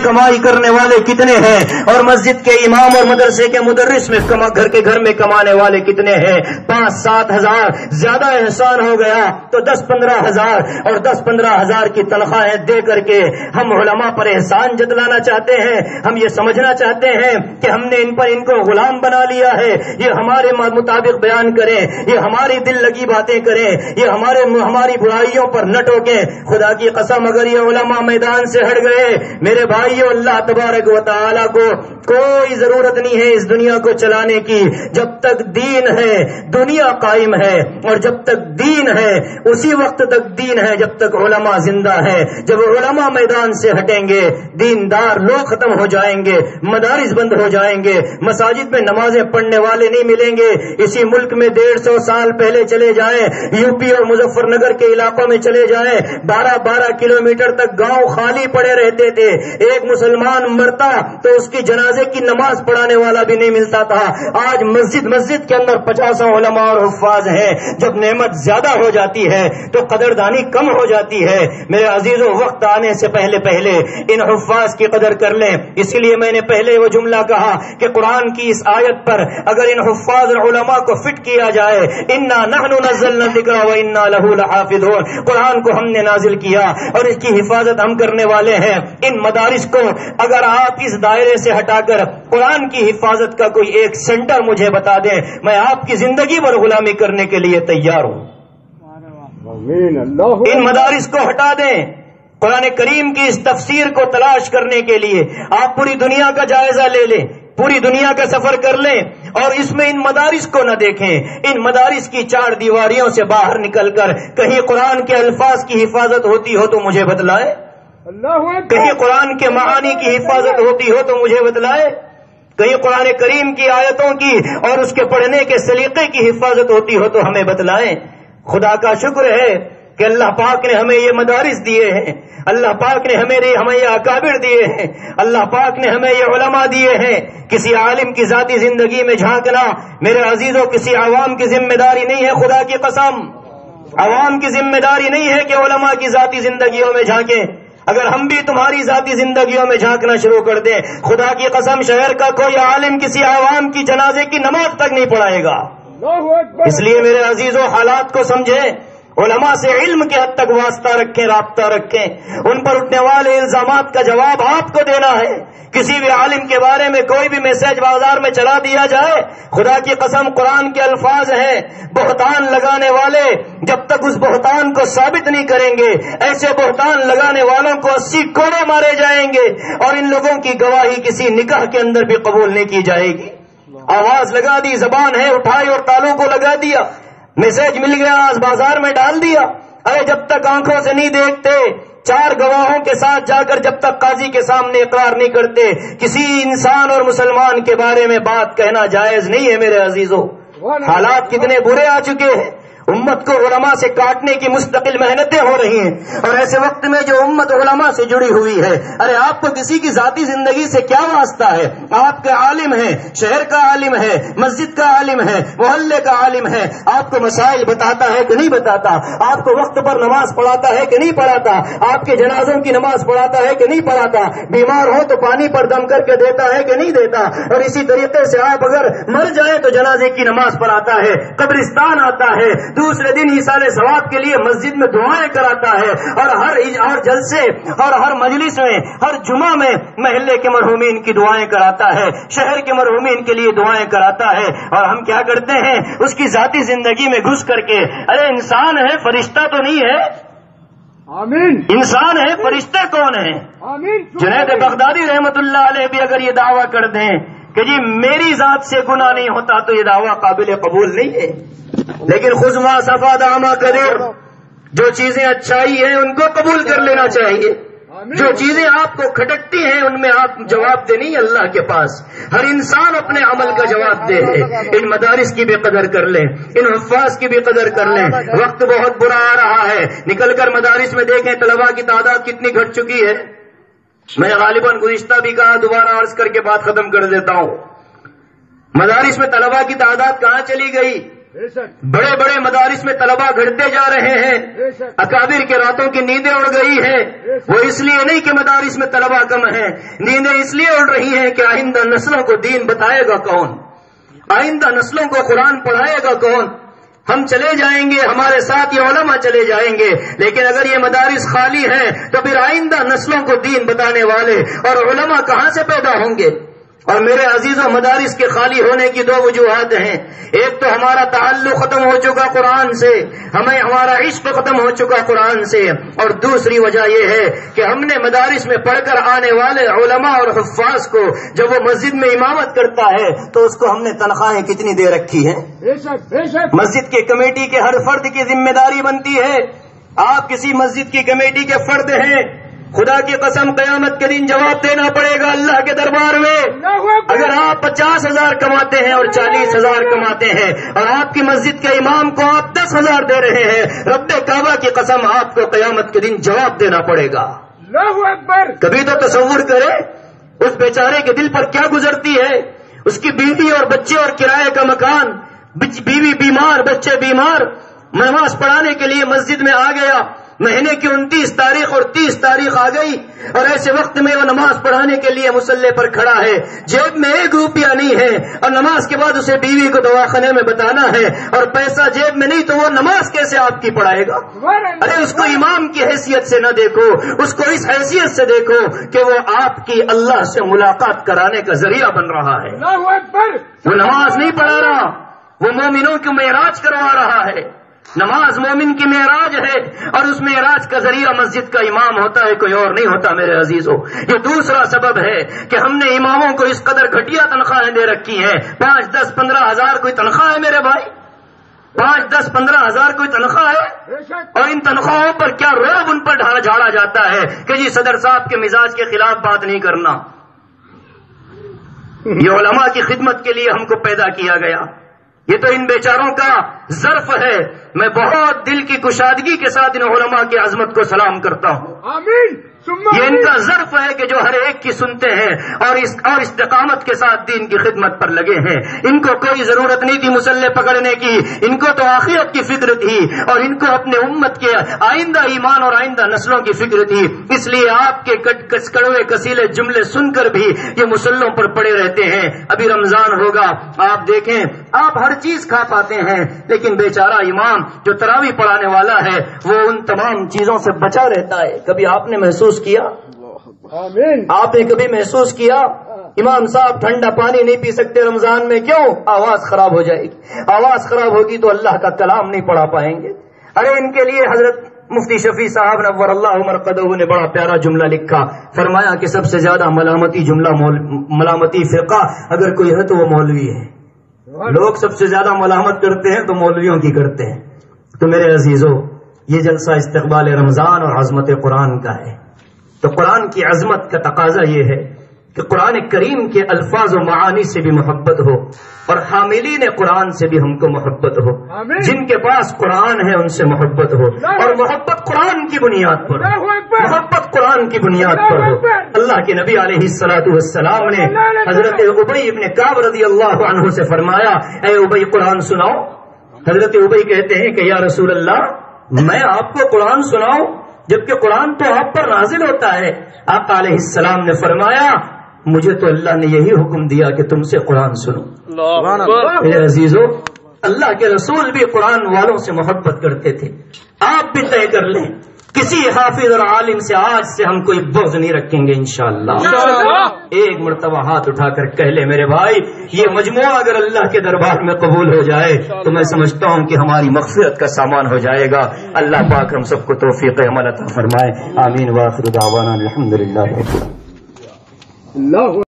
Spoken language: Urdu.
کمائی کرنے والے کتنے ہیں اور مسجد کے امام اور مدرسے کے مدرس میں گھر میں کمانے والے کتنے ہیں؟ 5-7 ہزار زیادہ احسان ہو گیا تو 10-15 ہزار اور 10-15 ہزار کی تنخواہیں دے کر کے ہم علماء پر احسان جتلانا چاہتے ہیں. ہم یہ سمجھنا چاہتے ہیں کہ ہم نے ان کو غلام بنا لیا ہے. یہ ہمارے مطابق بیان کریں, یہ ہماری دل لگی باتیں کریں, یہ ہماری برائیوں پر نہ ٹوکیں. خدا کی قسم اگر یہ علماء میدان سے ہٹ گئے میرے بھائیو, اللہ تبارک و تعالی کو کوئی ضرورت نہیں ہے اس دنیا کو چلانے کی. جب تک دین ہے دنیا قائم ہے, اور جب تک دین ہے اسی وقت تک دین ہے جب تک علماء زندہ ہے. جب علماء میدان سے ہٹیں گے دیندار لوگ ختم ہو جائیں گے, مدارس بند ہو جائیں گے, مساجد میں نمازیں پڑھنے والے نہیں ملیں گے. اسی ملک میں 150 سال پہلے چلے جائیں, یو پی اور مظفر نگر کے علاقوں میں چلے جائیں, 12-12 کلومیٹر تک گاؤں خالی پڑے رہتے تھے. ایک مسلمان مرتا تو اس کی جنازے کی نماز پڑھانے والا بھی نہیں ملتا تھا. آج مسجد کے اندر 50 علماء اور حفاظ ہیں. جب نعمت زیادہ ہو جاتی ہے تو قدردانی کم ہو جاتی ہے. میرے عزیزوں, وقت آنے سے پہلے ان حفاظ کی قدر کر لیں. اسی لیے میں نے پہلے وہ جملہ کہا کہ قرآن کی اس آیت پر اگر ان حفاظ اور علماء کو فٹ کیا جائے, انا نحن نزلنا الذکر وانا لہ لحافظون, قرآن کو ہم نے نازل کیا اور اس کی حفاظت ہم کرنے والے ہیں. ان مدارس کو اگر آپ اس دائرے سے ہٹا کر قرآن کی حفاظت کا کوئی ایک سینٹر مجھے بتا دیں, میں آپ کی زندگی پر غلامی کرنے کے لیے تیار ہوں. ان مدارس کو ہٹا دیں, قرآن کریم کی اس تفسیر کو تلاش کرنے کے لیے آپ پوری دنیا کا جائزہ لے لیں, پوری دنیا کا سفر کر لیں اور اس میں ان مدارس کو نہ دیکھیں. ان مدارس کی 4 دیواریوں سے باہر نکل کر کہیں قرآن کے الفاظ کی حفاظت ہوتی ہو تو مجھے بتلائے, کہیں قرآن کے معانی کی حفاظت ہوتی ہو تو مجھے بتلائے, کہیں قرآن کریم کی آیتوں کی اور اس کے پڑھنے کے سلیقے کی حفاظت ہوتی ہو تو ہمیں بتلائیں. خدا کا شکر ہے کہ اللہ پاک نے ہمیں یہ مدارس دیے ہیں, اللہ پاک نے ہمیں یہ اکابر دیے ہیں, اللہ پاک نے ہمیں یہ علماء دیے ہیں. کسی عالم کی ذاتی زندگی میں جھانکنا میرے عزیزوں کسی عوام کی ذمہ داری نہیں ہے. خدا کی قسم عوام کی ذمہ داری نہیں ہے کہ علماء کی ذاتی زندگیوں میں جھانکیں. اگر ہم بھی تمہاری ذاتی زندگیوں میں جھانکنا شروع کر دیں, خدا کی قسم شہر کا کوئی عالم کسی عوام کی جنازے کی نماز تک نہیں پڑھائے گا. اس لیے میرے عزیزوں حالات کو سمجھیں, علماء سے علم کے حد تک واسطہ رکھیں, رابطہ رکھیں. ان پر اٹھنے والے الزامات کا جواب آپ کو دینا ہے. کسی بھی عالم کے بارے میں کوئی بھی میسج بازار میں چلا دیا جائے, خدا کی قسم قرآن کے الفاظ ہیں, بہتان لگانے والے جب تک اس بہتان کو ثابت نہیں کریں گے ایسے بہتان لگانے والوں کو 80 کوڑے مارے جائیں گے اور ان لوگوں کی گواہی کسی نکاح کے اندر بھی قبول نہیں کی جائے گی. آواز لگا دی, زبان ہے اٹھائی اور تالوں کو لگا دیا, میسج مل گیا آج بازار میں ڈال دیا. ارے جب تک آنکھوں سے نہیں دیکھتے, 4 گواہوں کے ساتھ جا کر جب تک قاضی کے سامنے اقرار نہیں کرتے, کسی انسان اور مسلمان کے بارے میں بات کہنا جائز نہیں ہے. میرے عزیزوں حالات کتنے برے آ چکے ہیں, امت کو علماء سے کاٹنے کی مستقل محنتیں ہو رہی ہیں. اور ایسے وقت میں جو امت علماء سے جڑی ہوئی ہے, ارے آپ کو کسی کی ذاتی زندگی سے کیا واسطہ ہے؟ آپ کا عالم ہے, شہر کا عالم ہے, مسجد کا عالم ہے, محلے کا عالم ہے, آپ کو مسائل بتاتا ہے کہ نہیں بتاتا؟ آپ کو وقت پر نماز پڑھاتا ہے کہ نہیں پڑھاتا؟ آپ کے جنازوں کی نماز پڑھاتا ہے کہ نہیں پڑھاتا؟ بیمار ہو تو پانی پر دم کر کے دیتا ہے کہ نہیں دیتا؟ اور اسی طریقے سے آپ اگر مر جائے تو جنازے کی نماز پڑھاتا ہے, قبرستان آتا ہے, دوسرے دن ایصال ثواب کے لیے مسجد میں دعائیں کراتا ہے, اور ہر جلسے اور ہر مجلس میں ہر جمعہ میں محلے کے مرحومین کی دعائیں کراتا ہے, شہر کے مرحومین کے لیے دعائیں کراتا ہے. اور ہم کیا کرتے ہیں اس کی ذاتی زندگی میں گھس کر کے, ارے انسان ہے فرشتہ تو نہیں ہے, آمین, انسان ہے فرشتے کون ہیں؟ آمین. جنید بغدادی رحمت اللہ علیہ بھی اگر یہ دعویٰ کر دیں کہ جی میری ذات سے گناہ نہیں ہوتا تو یہ دعویٰ قابل قبول نہیں ہے. لیکن خزما صفا داما قدیر, جو چیزیں اچھائی ہیں ان کو قبول کر لینا چاہیے, جو چیزیں آپ کو کھٹکتی ہیں ان میں آپ جواب دے نہیں اللہ کے پاس. ہر انسان اپنے عمل کا جواب دے ہے. ان مدارس کی بھی قدر کر لیں, ان حفاظ کی بھی قدر کر لیں. وقت بہت برا آ رہا ہے, نکل کر مدارس میں دیکھیں طلباء کی تعداد کتنی گھٹ چکی ہے. میں غالباً گزشتہ بھی کہا, دوبارہ عرض کر کے بات ختم کر دیتا ہوں. مدارس میں طلباء کی تعداد کہاں چلی گئی؟ بڑے بڑے مدارس میں طلبہ گھٹتے جا رہے ہیں. اکابر کے راتوں کی نیندیں اڑ گئی ہیں. وہ اس لیے نہیں کہ مدارس میں طلبہ کم ہیں، نیندیں اس لیے اڑ رہی ہیں کہ آئندہ نسلوں کو دین بتائے گا کون، آئندہ نسلوں کو قرآن پڑھائے گا کون. ہم چلے جائیں گے، ہمارے ساتھ یہ علماء چلے جائیں گے، لیکن اگر یہ مدارس خالی ہیں تو پھر آئندہ نسلوں کو دین بتانے والے اور علماء کہاں سے پیدا ہوں گے؟ اور میرے عزیزوں، مدارس کے خالی ہونے کی دو وجوہات ہیں. ایک تو ہمارا تعلق ختم ہو چکا قرآن سے، ہمارا عشق ختم ہو چکا قرآن سے، اور دوسری وجہ یہ ہے کہ ہم نے مدارس میں پڑھ کر آنے والے علماء اور حفاظ کو جب وہ مسجد میں امامت کرتا ہے تو اس کو ہم نے تنخواہیں کتنی دے رکھی ہیں. مسجد کے کمیٹی کے ہر فرد کی ذمہ داری بنتی ہے. آپ کسی مسجد کی کمیٹی کے فرد ہیں، خدا کی قسم قیامت کے دن جواب دینا پڑے گا اللہ کے دربار میں. اگر آپ 50,000 کماتے ہیں اور 40,000 کماتے ہیں اور آپ کی مسجد کے امام کو آپ 10,000 دے رہے ہیں، رب کعبہ کی قسم آپ کو قیامت کے دن جواب دینا پڑے گا. کبھی تو تصور کرے اس بیچارے کے دل پر کیا گزرتی ہے. اس کی بیوی اور بچے اور کرائے کا مکان، بیوی بیمار، بچے بیمار، نماز پڑھانے کے لیے مسجد میں آ گیا. مہینے کی 29 تاریخ اور 30 تاریخ آ گئی اور ایسے وقت میں وہ نماز پڑھانے کے لیے مصلی پر کھڑا ہے، جیب میں 1 روپیہ نہیں ہے، اور نماز کے بعد اسے بیوی کو دواخانے میں بتانا ہے اور پیسہ جیب میں نہیں، تو وہ نماز کیسے آپ کی پڑھائے گا؟ ارے اس کو امام کی حیثیت سے نہ دیکھو، اس کو اس حیثیت سے دیکھو کہ وہ آپ کی اللہ سے ملاقات کرانے کا ذریعہ بن رہا ہے. وہ نماز نہیں پڑھا رہا، وہ مومنوں کو معراج کروا رہا ہے. نماز مومن کی معراج ہے اور اس معراج کا ذریعہ مسجد کا امام ہوتا ہے، کوئی اور نہیں ہوتا. میرے عزیزوں، یہ دوسرا سبب ہے کہ ہم نے اماموں کو اس قدر گھٹیا تنخواہیں دے رکھی ہیں. 5, 10, 15 ہزار کوئی تنخواہ ہے میرے بھائی؟ 5, 10, 15 ہزار کوئی تنخواہ ہے؟ اور ان تنخواہوں پر کیا روب ان پر جھاڑا جاتا ہے کہ جی صدر صاحب کے مزاج کے خلاف بات نہیں کرنا. یہ علماء کی خدمت کے لیے ہم کو پیدا کیا گیا. یہ تو ان بیچاروں کا ظرف ہے. میں بہت دل کی کشادگی کے ساتھ ان علماء کی عظمت کو سلام کرتا ہوں. آمین. یہ ان کا ظرف ہے کہ جو ہر ایک کی سنتے ہیں اور استقامت کے ساتھ دین کی خدمت پر لگے ہیں. ان کو کوئی ضرورت نہیں تھی مسلح پکڑنے کی، ان کو تو آخرت کی فکر تھی اور ان کو اپنے امت کے آئندہ ایمان اور آئندہ نسلوں کی فکر تھی. اس لیے آپ کے کڑوے کسیلے جملے سن کر بھی یہ مسلوں پر پڑے رہتے ہیں. ابھی رمضان ہوگا، آپ دیکھیں، آپ ہر چیز کھا پاتے ہیں، لیکن بیچارہ امام جو تراویح پڑھانے والا ہے وہ ان تمام چیزوں سے بچا رہتا ہے. کبھی آپ نے محسوس کیا؟ آپ نے کبھی محسوس کیا امام صاحب ٹھنڈا پانی نہیں پی سکتے رمضان میں؟ کیوں؟ آواز خراب ہو جائے گی، آواز خراب ہوگی تو اللہ کا کلام نہیں پڑھا پائیں گے. ارے ان کے لیے حضرت مفتی شفیع صاحب نور اللہ مرقدہ نے بڑا پیارا جملہ لکھا. فرمایا کہ سب سے زیادہ ملامتی جملہ، ملامتی فرقہ اگر کوئی ہے تو وہ مولوی ہے. لوگ سب سے زیادہ ملامت کرتے ہیں تو مولویوں کی کرتے ہیں. تو میرے عزیزو، یہ جلسہ استقبال رمضان اور عظمت قرآن کا ہے. تو قرآن کی عظمت کا تقاضا یہ ہے کہ قرآن کریم کے الفاظ و معانی سے بھی محبت ہو اور حاملین قرآن سے بھی ہم کو محبت ہو. جن کے پاس قرآن ہے ان سے محبت ہو، اور محبت قرآن کی بنیاد پر، محبت قرآن کی بنیاد پر ہو. اللہ کے نبی علیہ الصلوۃ والسلام نے حضرت ابی ابن کعب رضی اللہ عنہ سے فرمایا، اے ابی قرآن سناؤ. حضرت ابی کہتے ہیں کہ یا رسول اللہ، میں آپ کو قرآن سناؤں جبکہ قرآن تو آپ پر نازل ہوتا ہے؟ آقا علیہ السلام نے فرمایا، مجھے تو اللہ نے یہی حکم دیا کہ تم سے قرآن سنو. میرے عزیزو، اللہ کے رسول بھی قرآن والوں سے محبت کرتے تھے. آپ بھی طے کر لیں، کسی حافظ اور عالم سے آج سے ہم کوئی بغض نہیں رکھیں گے انشاءاللہ. ایک مرتبہ ہاتھ اٹھا کر کہہ لے میرے بھائی، یہ مجموعہ اگر اللہ کے دربار میں قبول ہو جائے تو میں سمجھتا ہوں کہ ہماری مغفرت کا سامان ہو جائے گا. اللہ پاک ہم سب کو توفیق عمل عطا فرمائے. آمین. وآخر دعوانا الحمدللہ.